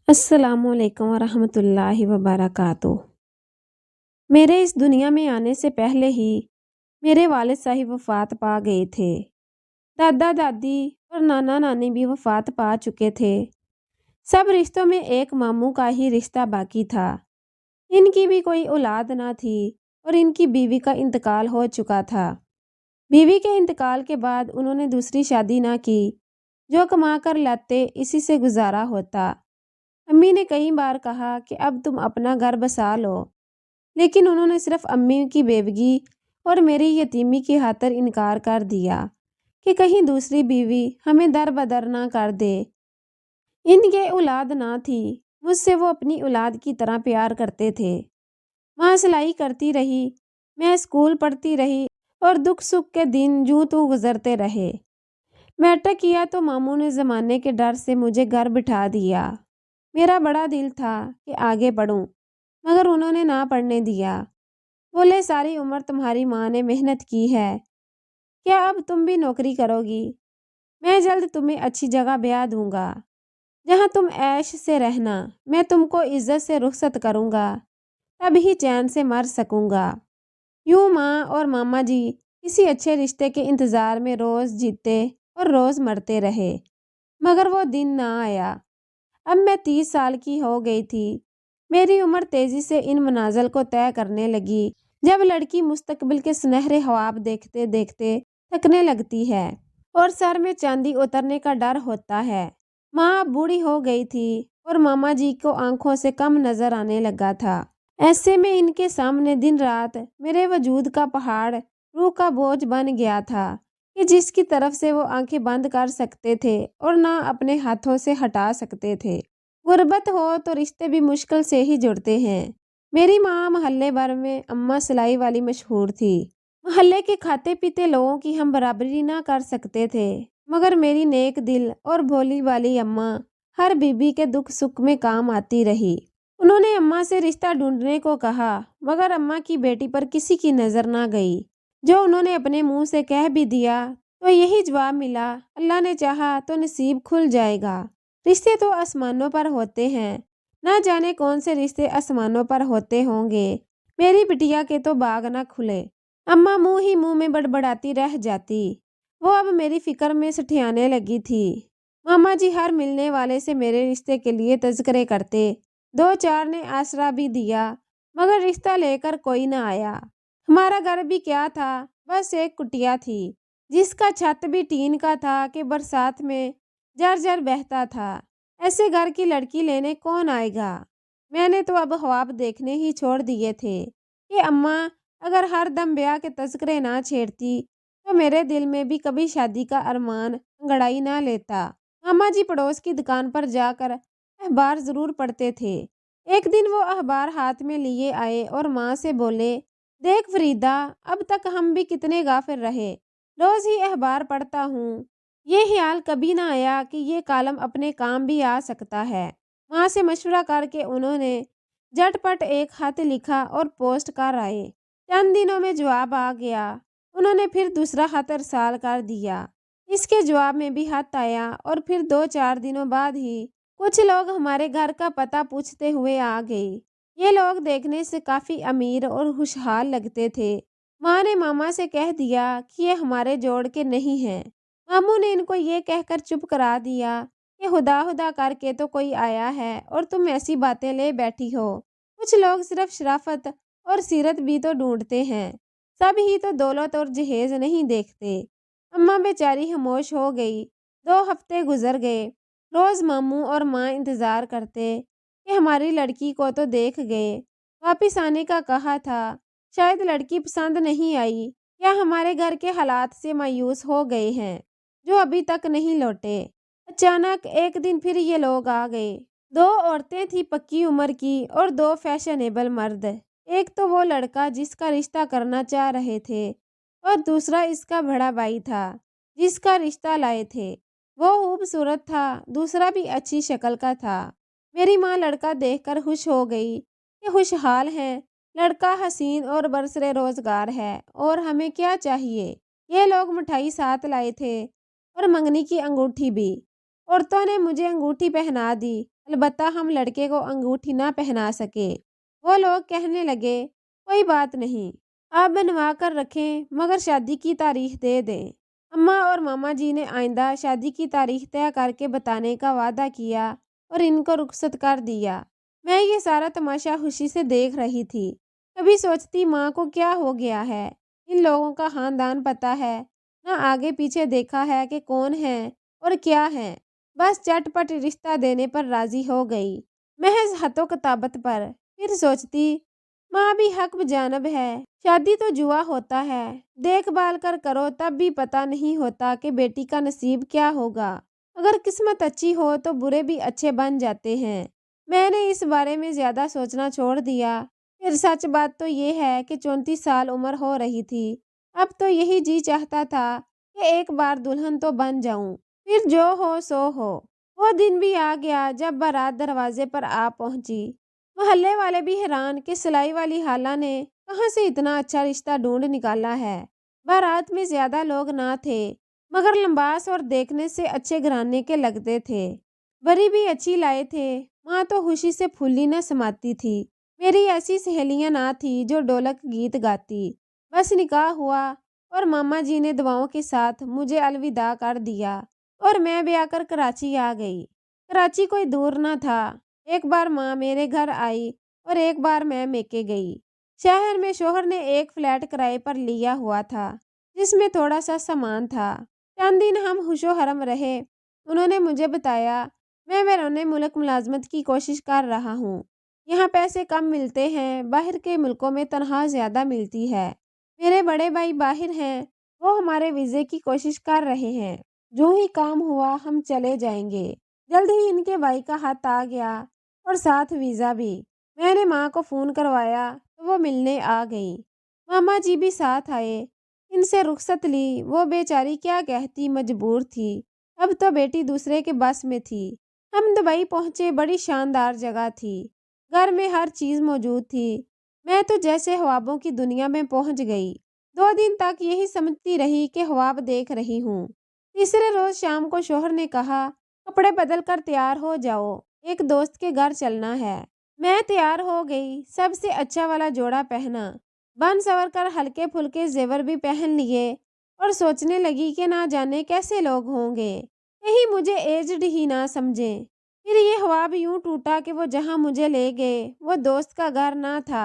السلام علیکم ورحمۃ اللہ وبرکاتہ۔ میرے اس دنیا میں آنے سے پہلے ہی میرے والد صاحب وفات پا گئے تھے۔ دادا دادی اور نانا نانی بھی وفات پا چکے تھے۔ سب رشتوں میں ایک ماموں کا ہی رشتہ باقی تھا۔ ان کی بھی کوئی اولاد نہ تھی اور ان کی بیوی کا انتقال ہو چکا تھا۔ بیوی کے انتقال کے بعد انہوں نے دوسری شادی نہ کی۔ جو کما کر لاتے اسی سے گزارا ہوتا۔ امی نے کئی بار کہا کہ اب تم اپنا گھر بسا لو، لیکن انہوں نے صرف امی کی بیوگی اور میری یتیمی کی خاطر انکار کر دیا کہ کہیں دوسری بیوی ہمیں در بدر نہ کر دے۔ ان کے اولاد نہ تھی، مجھ سے وہ اپنی اولاد کی طرح پیار کرتے تھے۔ ماں سلائی کرتی رہی، میں اسکول پڑھتی رہی اور دکھ سکھ کے دن یوں تو گزرتے رہے۔ میٹرک کیا تو ماموں نے زمانے کے ڈر سے مجھے گھر بٹھا دیا۔ میرا بڑا دل تھا کہ آگے پڑھوں، مگر انہوں نے نہ پڑھنے دیا۔ بولے ساری عمر تمہاری ماں نے محنت کی ہے، کیا اب تم بھی نوکری کرو گی؟ میں جلد تمہیں اچھی جگہ بیاہ دوں گا، جہاں تم عیش سے رہنا، میں تم کو عزت سے رخصت کروں گا، تب ہی چین سے مر سکوں گا۔ یوں ماں اور ماما جی کسی اچھے رشتے کے انتظار میں روز جیتے اور روز مرتے رہے، مگر وہ دن نہ آیا۔ اب میں 30 سال کی ہو گئی تھی۔ میری عمر تیزی سے ان منازل کو طے کرنے لگی جب لڑکی مستقبل کے سنہرے خواب دیکھتے دیکھتے تھکنے لگتی ہے اور سر میں چاندی اترنے کا ڈر ہوتا ہے۔ ماں اب بوڑھی ہو گئی تھی اور ماما جی کو آنکھوں سے کم نظر آنے لگا تھا۔ ایسے میں ان کے سامنے دن رات میرے وجود کا پہاڑ روح کا بوجھ بن گیا تھا کہ جس کی طرف سے وہ آنکھیں بند کر سکتے تھے اور نہ اپنے ہاتھوں سے ہٹا سکتے تھے۔ غربت ہو تو رشتے بھی مشکل سے ہی جڑتے ہیں۔ میری ماں محلے بھر میں اماں سلائی والی مشہور تھی۔ محلے کے کھاتے پیتے لوگوں کی ہم برابری نہ کر سکتے تھے، مگر میری نیک دل اور بھولی والی اماں ہر بیوی کے دکھ سکھ میں کام آتی رہی۔ انہوں نے اماں سے رشتہ ڈھونڈنے کو کہا، مگر اماں کی بیٹی پر کسی کی نظر نہ گئی۔ جو انہوں نے اپنے منہ سے کہہ بھی دیا تو یہی جواب ملا، اللہ نے چاہا تو نصیب کھل جائے گا۔ رشتے تو آسمانوں پر ہوتے ہیں، نہ جانے کون سے رشتے آسمانوں پر ہوتے ہوں گے۔ میری بٹیا کے تو باغ نہ کھلے۔ اماں منہ ہی منہ میں بڑبڑاتی رہ جاتی۔ وہ اب میری فکر میں سٹھیانے لگی تھی۔ ماما جی ہر ملنے والے سے میرے رشتے کے لیے تذکرے کرتے۔ 2-4 نے آسرا بھی دیا، مگر رشتہ لے کر کوئی نہ آیا۔ ہمارا گھر بھی کیا تھا، بس ایک کٹیا تھی جس کا چھت بھی ٹین کا تھا کہ برسات میں جر جر بہتا تھا۔ ایسے گھر کی لڑکی لینے کون آئے گا؟ میں نے تو اب خواب دیکھنے ہی چھوڑ دیے تھے کہ اماں اگر ہر دم بیاہ کے تذکرے نہ چھیڑتی تو میرے دل میں بھی کبھی شادی کا ارمان انگڑائی نہ لیتا۔ ماما جی پڑوس کی دکان پر جا کر اخبار ضرور پڑھتے تھے۔ ایک دن وہ اخبار ہاتھ میں لیے آئے اور ماں سے بولے، دیکھ فریدہ، اب تک ہم بھی کتنے غافل رہے، روز ہی اخبار پڑھتا ہوں، یہ خیال کبھی نہ آیا کہ یہ کالم اپنے کام بھی آ سکتا ہے۔ ماں سے مشورہ کر کے انہوں نے جھٹ پٹ ایک خط لکھا اور پوسٹ کر آئے۔ چند دنوں میں جواب آ گیا۔ انہوں نے پھر دوسرا خط ارسال کر دیا۔ اس کے جواب میں بھی خط آیا اور پھر 2-4 دنوں بعد ہی کچھ لوگ ہمارے گھر کا پتہ پوچھتے ہوئے آ گئے۔ یہ لوگ دیکھنے سے کافی امیر اور خوشحال لگتے تھے۔ ماں نے ماما سے کہہ دیا کہ یہ ہمارے جوڑ کے نہیں ہیں۔ ماموں نے ان کو یہ کہہ کر چپ کرا دیا کہ خدا خدا کر کے تو کوئی آیا ہے اور تم ایسی باتیں لے بیٹھی ہو۔ کچھ لوگ صرف شرافت اور سیرت بھی تو ڈھونڈتے ہیں، سب ہی تو دولت اور جہیز نہیں دیکھتے۔ اماں بیچاری خاموش ہو گئی۔ 2 ہفتے گزر گئے۔ روز ماموں اور ماں انتظار کرتے کہ ہماری لڑکی کو تو دیکھ گئے، واپس آنے کا کہا تھا، شاید لڑکی پسند نہیں آئی یا ہمارے گھر کے حالات سے مایوس ہو گئے ہیں جو ابھی تک نہیں لوٹے۔ اچانک ایک دن پھر یہ لوگ آ گئے۔ 2 عورتیں تھیں پکی عمر کی اور 2 فیشنیبل مرد۔ ایک تو وہ لڑکا جس کا رشتہ کرنا چاہ رہے تھے اور دوسرا اس کا بڑا بھائی تھا جس کا رشتہ لائے تھے۔ وہ خوبصورت تھا، دوسرا بھی اچھی شکل کا تھا۔ میری ماں لڑکا دیکھ کر خوش ہو گئی کہ خوشحال ہیں، لڑکا حسین اور برسر روزگار ہے، اور ہمیں کیا چاہیے۔ یہ لوگ مٹھائی ساتھ لائے تھے اور منگنی کی انگوٹھی بھی۔ عورتوں نے مجھے انگوٹھی پہنا دی البتہ ہم لڑکے کو انگوٹھی نہ پہنا سکے۔ وہ لوگ کہنے لگے کوئی بات نہیں، آپ بنوا کر رکھیں مگر شادی کی تاریخ دے دیں۔ اماں اور ماما جی نے آئندہ شادی کی تاریخ طے کر کے بتانے کا وعدہ کیا اور ان کو رخصت کر دیا۔ میں یہ سارا تماشا خوشی سے دیکھ رہی تھی۔ کبھی سوچتی ماں کو کیا ہو گیا ہے، ان لوگوں کا خاندان پتہ ہے نہ، آگے پیچھے دیکھا ہے کہ کون ہیں اور کیا ہیں، بس چٹ پٹ رشتہ دینے پر راضی ہو گئی، محض خط و کتابت پر۔ پھر سوچتی ماں بھی حق بجانب ہے، شادی تو جوا ہوتا ہے، دیکھ بھال کر کرو تب بھی پتہ نہیں ہوتا کہ بیٹی کا نصیب کیا ہوگا۔ اگر قسمت اچھی ہو تو برے بھی اچھے بن جاتے ہیں۔ میں نے اس بارے میں زیادہ سوچنا چھوڑ دیا۔ پھر سچ بات تو یہ ہے کہ 34 سال عمر ہو رہی تھی، اب تو یہی جی چاہتا تھا کہ ایک بار دلہن تو بن جاؤں، پھر جو ہو سو ہو۔ وہ دن بھی آ گیا جب بارات دروازے پر آ پہنچی۔ محلے والے بھی حیران کہ سلائی والی خالہ نے کہاں سے اتنا اچھا رشتہ ڈھونڈ نکالا ہے۔ بارات میں زیادہ لوگ نہ تھے مگر لباس اور دیکھنے سے اچھے گھرانے کے لگتے تھے، بری بھی اچھی لائے تھے۔ ماں تو خوشی سے پھولی نہ سماتی تھی۔ میری ایسی سہیلیاں نہ تھی جو ڈھولک گیت گاتی۔ بس نکاح ہوا اور ماما جی نے دعاؤں کے ساتھ مجھے الوداع کر دیا اور میں بیاہ کر کراچی آ گئی۔ کراچی کوئی دور نہ تھا، ایک بار ماں میرے گھر آئی اور ایک بار میں میکے گئی۔ شہر میں شوہر نے ایک فلیٹ کرائے پر لیا ہوا تھا جس میں تھوڑا سا سامان تھا۔ چند دن ہم خوش و حرم رہے۔ انہوں نے مجھے بتایا میں بیرون ملک ملازمت کی کوشش کر رہا ہوں، یہاں پیسے کم ملتے ہیں، باہر کے ملکوں میں تنخواہ زیادہ ملتی ہے۔ میرے بڑے بھائی باہر ہیں، وہ ہمارے ویزے کی کوشش کر رہے ہیں، جو ہی کام ہوا ہم چلے جائیں گے۔ جلد ہی ان کے بھائی کا خط آ گیا اور ساتھ ویزا بھی۔ میں نے ماں کو فون کروایا تو وہ ملنے آ گئی۔ ماما جی بھی ساتھ آئے، ان سے رخصت لی۔ وہ بیچاری کیا کہتی، مجبور تھی، اب تو بیٹی دوسرے کے بس میں تھی۔ ہم دبئی پہنچے، بڑی شاندار جگہ تھی، گھر میں ہر چیز موجود تھی۔ میں تو جیسے خوابوں کی دنیا میں پہنچ گئی۔ 2 دن تک یہی سمجھتی رہی کہ خواب دیکھ رہی ہوں۔ تیسرے روز شام کو شوہر نے کہا کپڑے بدل کر تیار ہو جاؤ، ایک دوست کے گھر چلنا ہے۔ میں تیار ہو گئی، سب سے اچھا والا جوڑا پہنا، بن سور کر ہلکے پھلکے زیور بھی پہن لیے اور سوچنے لگی کہ نہ جانے کیسے لوگ ہوں گے، کہیں مجھے ایجڈ ہی نہ سمجھیں۔ پھر یہ خواب یوں ٹوٹا کہ وہ جہاں مجھے لے گئے وہ دوست کا گھر نہ تھا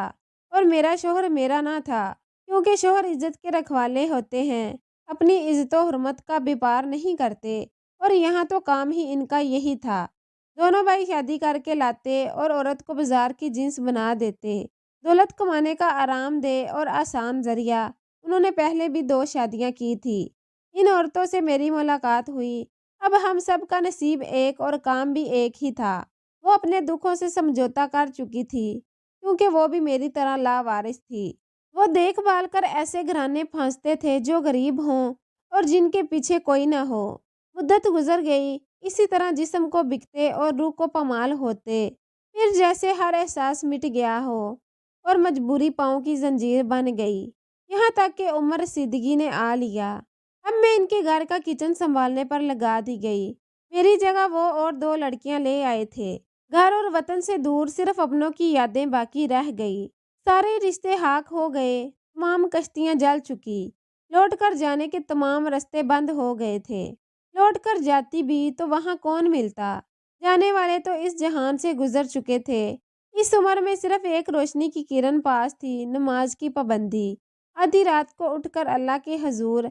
اور میرا شوہر میرا نہ تھا، کیونکہ شوہر عزت کے رکھوالے ہوتے ہیں، اپنی عزت و حرمت کا بیپار نہیں کرتے، اور یہاں تو کام ہی ان کا یہی تھا۔ دونوں بھائی شادی کر کے لاتے اور عورت کو بازار کی جنس بنا دیتے۔ دولت کمانے کا آرام دہ اور آسان ذریعہ۔ انہوں نے پہلے بھی 2 شادیاں کی تھی۔ ان عورتوں سے میری ملاقات ہوئی۔ اب ہم سب کا نصیب ایک اور کام بھی ایک ہی تھا۔ وہ اپنے دکھوں سے سمجھوتا کر چکی تھی کیونکہ وہ بھی میری طرح لاوارث تھی۔ وہ دیکھ بھال کر ایسے گھرانے پھانستے تھے جو غریب ہوں اور جن کے پیچھے کوئی نہ ہو۔ مدت گزر گئی، اسی طرح جسم کو بکتے اور روح کو پامال ہوتے۔ پھر جیسے ہر احساس مٹ گیا ہو اور مجبوری پاؤں کی زنجیر بن گئی، یہاں تک کہ عمر رسیدگی نے آ لیا۔ اب میں ان کے گھر کا کچن سنبھالنے پر لگا دی گئی۔ میری جگہ وہ اور 2 لڑکیاں لے آئے تھے۔ گھر اور وطن سے دور صرف اپنوں کی یادیں باقی رہ گئی۔ سارے رشتے خاک ہو گئے، تمام کشتیاں جل چکی، لوٹ کر جانے کے تمام رستے بند ہو گئے تھے۔ لوٹ کر جاتی بھی تو وہاں کون ملتا، جانے والے تو اس جہان سے گزر چکے تھے۔ اس عمر میں صرف ایک روشنی کی کرن پاس تھی، نماز کی پابندی۔ آدھی رات کو اٹھ کر اللہ کے حضور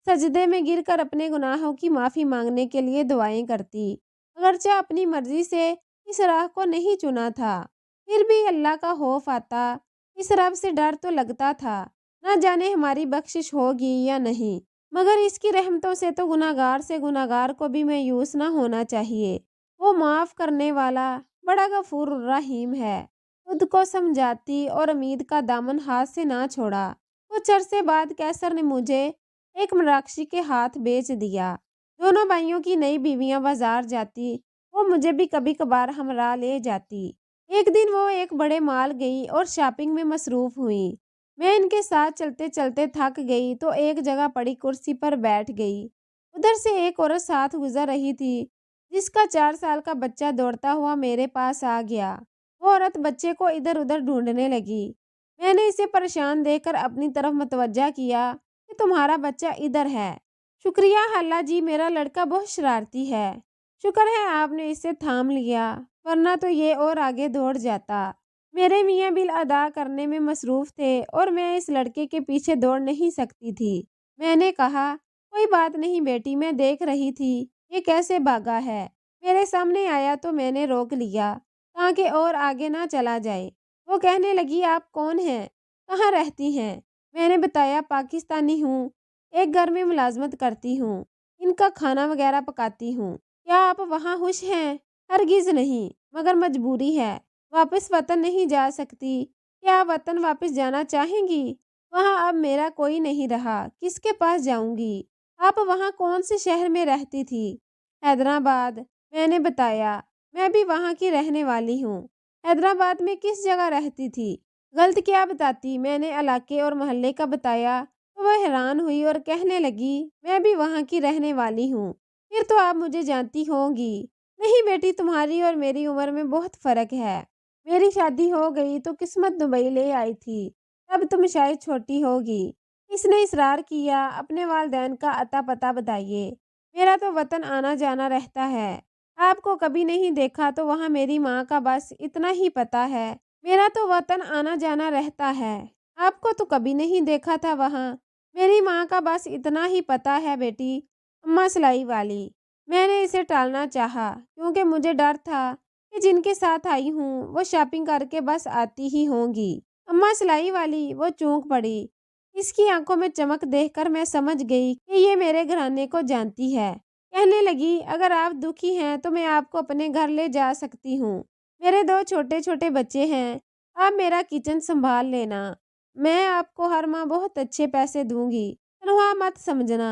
سجدے میں گر کر اپنے گناہوں کی معافی مانگنے کے لیے دعائیں کرتی، اگرچہ اپنی مرضی سے اس راہ کو نہیں چنا تھا، پھر بھی اللہ کا خوف آتا، اس رب سے ڈر تو لگتا تھا، نہ جانے ہماری بخشش ہوگی یا نہیں، مگر اس کی رحمتوں سے تو گناہگار سے گناہگار کو بھی مایوس نہ ہونا چاہیے۔ وہ معاف کرنے والا، بڑا غفور الرحیم ہے۔ خود کو سمجھاتی اور امید کا دامن ہاتھ سے نہ چھوڑا۔ کچھ عرصے بعد کیسر نے مجھے ایک مراکشی کے ہاتھ بیچ دیا۔ دونوں بھائیوں کی نئی بیویاں بازار جاتی، وہ مجھے بھی کبھی کبھار ہمراہ لے جاتی۔ ایک دن وہ ایک بڑے مال گئی اور شاپنگ میں مصروف ہوئی۔ میں ان کے ساتھ چلتے چلتے تھک گئی تو ایک جگہ پڑی کرسی پر بیٹھ گئی۔ ادھر سے ایک عورت ساتھ گزر رہی تھی جس کا 4 سال کا بچہ دوڑتا ہوا میرے پاس آ گیا۔ وہ عورت بچے کو ادھر ادھر ڈھونڈنے لگی۔ میں نے اسے پریشان دیکھ کر اپنی طرف متوجہ کیا کہ تمہارا بچہ ادھر ہے۔ شکریہ خالہ جی، میرا لڑکا بہت شرارتی ہے۔ شکر ہے آپ نے اسے تھام لیا، ورنہ تو یہ اور آگے دوڑ جاتا۔ میرے میاں بل ادا کرنے میں مصروف تھے اور میں اس لڑکے کے پیچھے دوڑ نہیں سکتی تھی۔ میں نے کہا، کوئی بات نہیں بیٹی، میں دیکھ رہی تھی یہ کیسے بھاگا ہے۔ میرے سامنے آیا تو میں نے روک لیا تاکہ اور آگے نہ چلا جائے۔ وہ کہنے لگی، آپ کون ہیں؟ کہاں رہتی ہیں؟ میں نے بتایا، پاکستانی ہوں، ایک گھر میں ملازمت کرتی ہوں، ان کا کھانا وغیرہ پکاتی ہوں۔ کیا آپ وہاں خوش ہیں؟ ہرگز نہیں، مگر مجبوری ہے، واپس وطن نہیں جا سکتی۔ کیا آپ وطن واپس جانا چاہیں گی؟ وہاں اب میرا کوئی نہیں رہا، کس کے پاس جاؤں گی؟ آپ وہاں کون سے شہر میں رہتی تھی؟ حیدرآباد۔ میں نے بتایا، میں بھی وہاں کی رہنے والی ہوں۔ حیدرآباد میں کس جگہ رہتی تھی؟ غلط کیا بتاتی؟ میں نے علاقے اور محلے کا بتایا تو وہ حیران ہوئی اور کہنے لگی، میں بھی وہاں کی رہنے والی ہوں، پھر تو آپ مجھے جانتی ہوں گی۔ نہیں بیٹی، تمہاری اور میری عمر میں بہت فرق ہے۔ میری شادی ہو گئی تو قسمت دبئی لے آئی تھی، تب تم شاید چھوٹی ہوگی۔ اس نے اصرار کیا، اپنے والدین کا اتا پتہ بتائیے۔ میرا تو وطن آنا جانا رہتا ہے، آپ کو کبھی نہیں دیکھا تو وہاں میری ماں کا بس اتنا ہی پتہ ہے۔ میرا تو وطن آنا جانا رہتا ہے، آپ کو تو کبھی نہیں دیکھا تھا وہاں، میری ماں کا بس اتنا ہی پتہ ہے بیٹی، اماں سلائی والی۔ میں نے اسے ٹالنا چاہا کیونکہ مجھے ڈر تھا کہ جن کے ساتھ آئی ہوں وہ شاپنگ کر کے بس آتی ہی ہوں گی۔ اماں سلائی والی، وہ چونک پڑی۔ اس کی آنکھوں میں چمک دیکھ کر میں سمجھ گئی کہ یہ میرے گھرانے کو جانتی ہے۔ کہنے لگی، اگر آپ دکھی ہیں تو میں آپ کو اپنے گھر لے جا سکتی ہوں، میرے 2 چھوٹے چھوٹے بچے ہیں، آپ میرا کچن سنبھال لینا، میں آپ کو ہر ماہ بہت اچھے پیسے دوں گی، تنہا مت سمجھنا،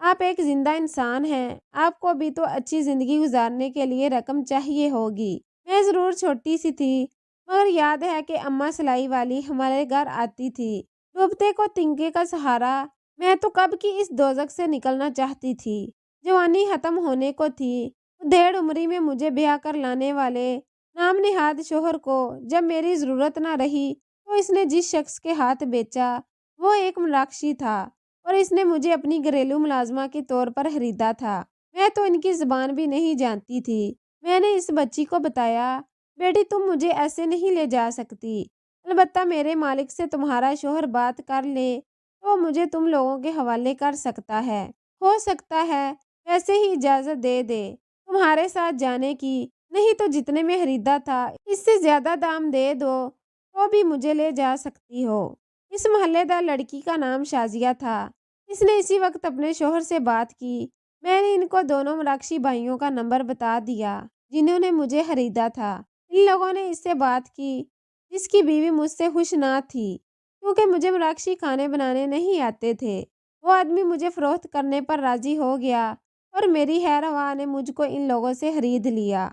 آپ ایک زندہ انسان ہیں، آپ کو بھی تو اچھی زندگی گزارنے کے لیے رقم چاہیے ہوگی۔ میں ضرور چھوٹی سی تھی، مگر یاد ہے کہ اماں سلائی والی ہمارے گھر آتی تھی، ڈوبتے کو تنکے کا سہارا۔ میں تو کب کی اس دوزخ سے نکلنا چاہتی تھی، جوانی ختم ہونے کو تھی۔ 1.5 عمری میں مجھے بیاہ کر لانے والے نام نہاد شوہر کو جب میری ضرورت نہ رہی تو اس نے جس شخص کے ہاتھ بیچا وہ ایک مراکشی تھا اور اس نے مجھے اپنی گھریلو ملازمہ کے طور پر خریدا تھا۔ میں تو ان کی زبان بھی نہیں جانتی تھی۔ میں نے اس بچی کو بتایا، بیٹی تم مجھے ایسے نہیں لے جا سکتی، البتہ میرے مالک سے تمہارا شوہر بات کر لے تو مجھے تم لوگوں کے حوالے کر سکتا ہے، ہو سکتا ہے ویسے ہی اجازت دے دے تمہارے ساتھ جانے کی، نہیں تو جتنے میں خریدا تھا اس سے زیادہ دام دے دو تو بھی مجھے لے جا سکتی ہو۔ اس محلے دار لڑکی کا نام شازیہ تھا، اس نے اسی وقت اپنے شوہر سے بات کی۔ میں نے ان کو دونوں مراکشی بھائیوں کا نمبر بتا دیا جنہوں نے مجھے خریدا تھا۔ ان لوگوں نے اس سے بات کی، جس کی بیوی مجھ سے خوش نہ تھی کیونکہ مجھے مراکشی کھانے بنانے نہیں آتے تھے۔ وہ آدمی مجھے فروخت کرنے پر راضی ہو گیا اور میری خیر خواہ نے مجھ کو ان لوگوں سے خرید لیا۔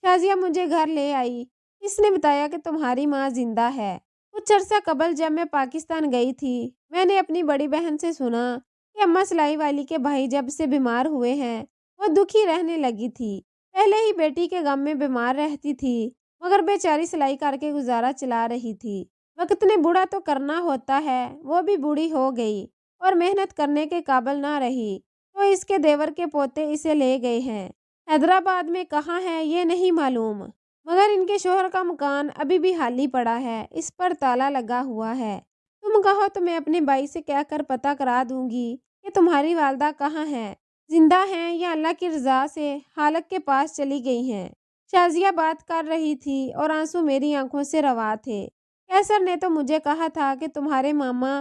شازیہ مجھے گھر لے آئی، اس نے بتایا کہ تمہاری ماں زندہ ہے۔ کچھ عرصہ قبل جب میں پاکستان گئی تھی میں نے اپنی بڑی بہن سے سنا کہ اماں سلائی والی کے بھائی جب سے بیمار ہوئے ہیں وہ دکھی رہنے لگی تھی۔ پہلے ہی بیٹی کے غم میں بیمار رہتی تھی مگر بیچاری سلائی کر کے گزارا چلا رہی تھی۔ وقت نے بوڑھا تو کرنا ہوتا ہے، وہ بھی بوڑھی ہو گئی اور محنت کرنے کے قابل نہ رہی تو اس کے دیور کے پوتے اسے لے گئے ہیں۔ حیدرآباد میں کہاں ہے یہ نہیں معلوم، مگر ان کے شوہر کا مکان ابھی بھی خالی پڑا ہے، اس پر تالا لگا ہوا ہے۔ تم کہو تو میں اپنے بھائی سے کہہ کر پتہ کرا دوں گی کہ تمہاری والدہ کہاں ہے، زندہ ہیں یا اللہ کی رضا سے خالق کے پاس چلی گئی ہیں۔ شازیہ بات کر رہی تھی اور آنسو میری آنکھوں سے روا تھے۔ کیسر نے تو مجھے کہا تھا کہ تمہارے ماما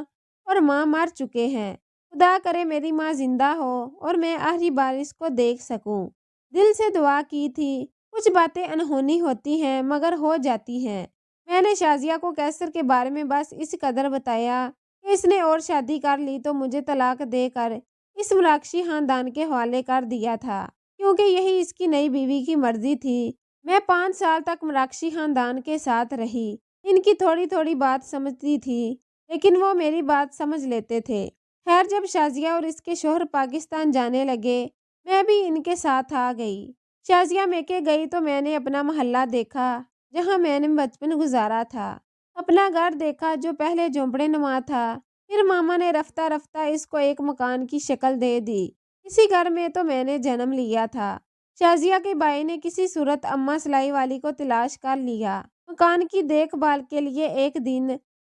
اور ماں مر چکے ہیں، خدا کرے میری ماں زندہ ہو اور میں آخری بار اس کو دیکھ سکوں۔ دل سے دعا کی تھی۔ کچھ باتیں انہونی ہوتی ہیں مگر ہو جاتی ہیں۔ میں نے شازیہ کو کیسر کے بارے میں بس اس قدر بتایا کہ اس نے اور شادی کر لی تو مجھے طلاق دے کر اس مراکشی خاندان کے حوالے کر دیا تھا کیونکہ یہی اس کی نئی بیوی کی مرضی تھی۔ میں 5 سال تک مراکشی خاندان کے ساتھ رہی، ان کی تھوڑی تھوڑی بات سمجھتی تھی لیکن وہ میری بات سمجھ لیتے تھے۔ خیر جب شازیہ اور اس کے شوہر پاکستان جانے لگے میں بھی ان کے ساتھ آ گئی۔ شازیہ میکے گئی تو میں نے اپنا محلہ دیکھا جہاں میں نے بچپن گزارا تھا، اپنا گھر دیکھا جو پہلے جھونپڑے نما تھا، پھر ماما نے رفتہ رفتہ اس کو ایک مکان کی شکل دے دی۔ اسی گھر میں تو میں نے جنم لیا تھا۔ شازیہ کے بھائی نے کسی صورت اماں سلائی والی کو تلاش کر لیا۔ مکان کی دیکھ بھال کے لیے ایک دن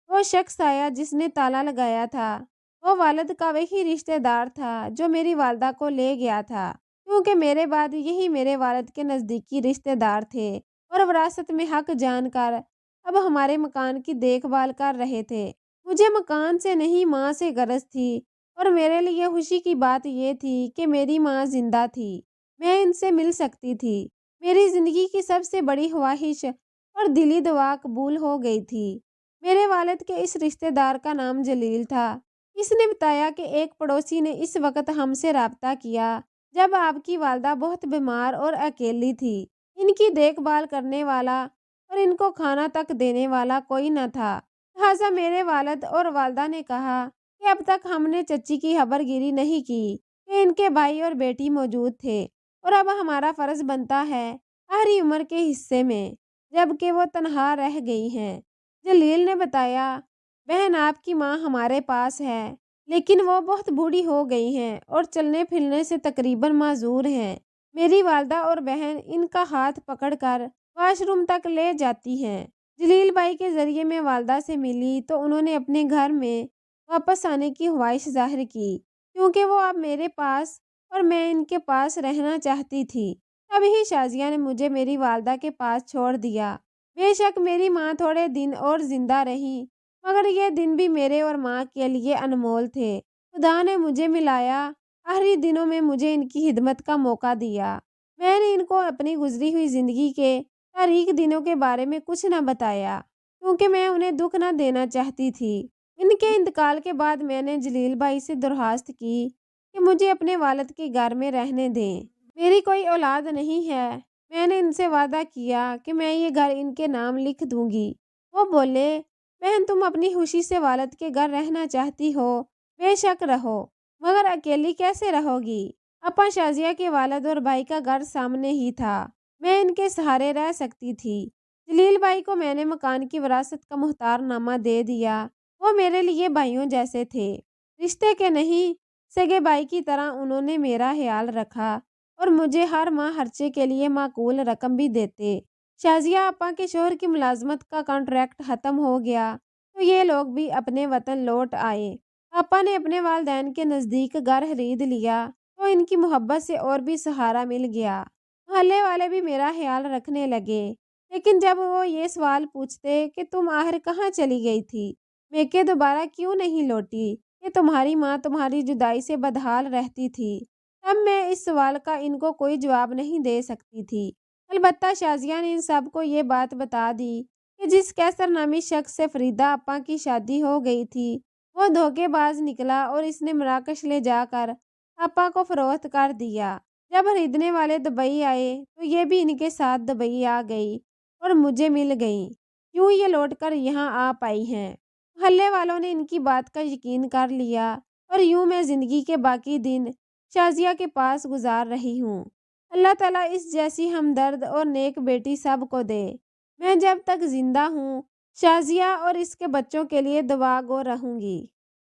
وہ شخص آیا جس نے تالا لگایا تھا۔ وہ والد کا وہی رشتہ دار تھا جو میری والدہ کو لے گیا تھا، کیونکہ میرے بعد یہی میرے والد کے نزدیکی رشتہ دار تھے اور وراثت میں حق جان کر اب ہمارے مکان کی دیکھ بھال کر رہے تھے۔ مجھے مکان سے نہیں ماں سے غرض تھی، اور میرے لیے خوشی کی بات یہ تھی کہ میری ماں زندہ تھی، میں ان سے مل سکتی تھی۔ میری زندگی کی سب سے بڑی خواہش اور دلی دعا قبول ہو گئی تھی۔ میرے والد کے اس رشتہ دار کا نام جلیل تھا۔ اس نے بتایا کہ ایک پڑوسی نے اس وقت ہم سے رابطہ کیا جب آپ کی والدہ بہت بیمار اور اکیلی تھی۔ ان کی دیکھ بھال کرنے والا اور ان کو کھانا تک دینے والا کوئی نہ تھا۔ لہٰذا میرے والد اور والدہ نے کہا کہ اب تک ہم نے چچی کی خبر گیری نہیں کی کہ ان کے بھائی اور بیٹی موجود تھے، اور اب ہمارا فرض بنتا ہے آخری عمر کے حصے میں جب کہ وہ تنہا رہ گئی ہیں۔ جلیل نے بتایا، بہن آپ کی ماں ہمارے پاس ہے، لیکن وہ بہت بوڑھی ہو گئی ہیں اور چلنے پھرنے سے تقریباً معذور ہیں۔ میری والدہ اور بہن ان کا ہاتھ پکڑ کر واش روم تک لے جاتی ہیں۔ جلیل بھائی کے ذریعے میں والدہ سے ملی تو انہوں نے اپنے گھر میں واپس آنے کی خواہش ظاہر کی، کیونکہ وہ اب میرے پاس اور میں ان کے پاس رہنا چاہتی تھی۔ تبھی شازیہ نے مجھے میری والدہ کے پاس چھوڑ دیا۔ بے شک میری ماں تھوڑے دن اور زندہ رہی، مگر یہ دن بھی میرے اور ماں کے لیے انمول تھے۔ خدا نے مجھے ملایا، آخری دنوں میں مجھے ان کی خدمت کا موقع دیا۔ میں نے ان کو اپنی گزری ہوئی زندگی کے تاریک دنوں کے بارے میں کچھ نہ بتایا، کیونکہ میں انہیں دکھ نہ دینا چاہتی تھی۔ ان کے انتقال کے بعد میں نے جلیل بھائی سے درخواست کی کہ مجھے اپنے والد کے گھر میں رہنے دیں۔ میری کوئی اولاد نہیں ہے۔ میں نے ان سے وعدہ کیا کہ میں یہ گھر ان کے نام لکھ دوں گی۔ وہ بولے، بہن تم اپنی خوشی سے والد کے گھر رہنا چاہتی ہو، بے شک رہو، مگر اکیلی کیسے رہو گی؟ اپا شازیہ کے والد اور بھائی کا گھر سامنے ہی تھا، میں ان کے سہارے رہ سکتی تھی۔ جلیل بھائی کو میں نے مکان کی وراثت کا مختار نامہ دے دیا۔ وہ میرے لیے بھائیوں جیسے تھے، رشتے کے نہیں سگے بھائی کی طرح انہوں نے میرا خیال رکھا اور مجھے ہر ماہ خرچے کے لیے معقول رقم بھی دیتے۔ شازیہ آپا کے شوہر کی ملازمت کا کانٹریکٹ ختم ہو گیا تو یہ لوگ بھی اپنے وطن لوٹ آئے۔ آپا نے اپنے والدین کے نزدیک گھر خرید لیا تو ان کی محبت سے اور بھی سہارا مل گیا۔ محلے والے بھی میرا خیال رکھنے لگے، لیکن جب وہ یہ سوال پوچھتے کہ تم آخر کہاں چلی گئی تھی، میکے دوبارہ کیوں نہیں لوٹی، کہ تمہاری ماں تمہاری جدائی سے بدحال رہتی تھی، تب میں اس سوال کا ان کو کوئی جواب نہیں دے سکتی تھی۔ البتہ شازیہ نے ان سب کو یہ بات بتا دی کہ جس کیسر نامی شخص سے فریدہ آپا کی شادی ہو گئی تھی وہ دھوکے باز نکلا اور اس نے مراکش لے جا کر آپا کو فروخت کر دیا۔ جب خریدنے والے دبئی آئے تو یہ بھی ان کے ساتھ دبئی آ گئی اور مجھے مل گئیں، یوں یہ لوٹ کر یہاں آ پائی ہیں۔ محلے والوں نے ان کی بات کا یقین کر لیا اور یوں میں زندگی کے باقی دن شازیہ کے پاس گزار رہی ہوں۔ اللہ تعالیٰ اس جیسی ہمدرد اور نیک بیٹی سب کو دے۔ میں جب تک زندہ ہوں شازیہ اور اس کے بچوں کے لیے دعا گو رہوں گی۔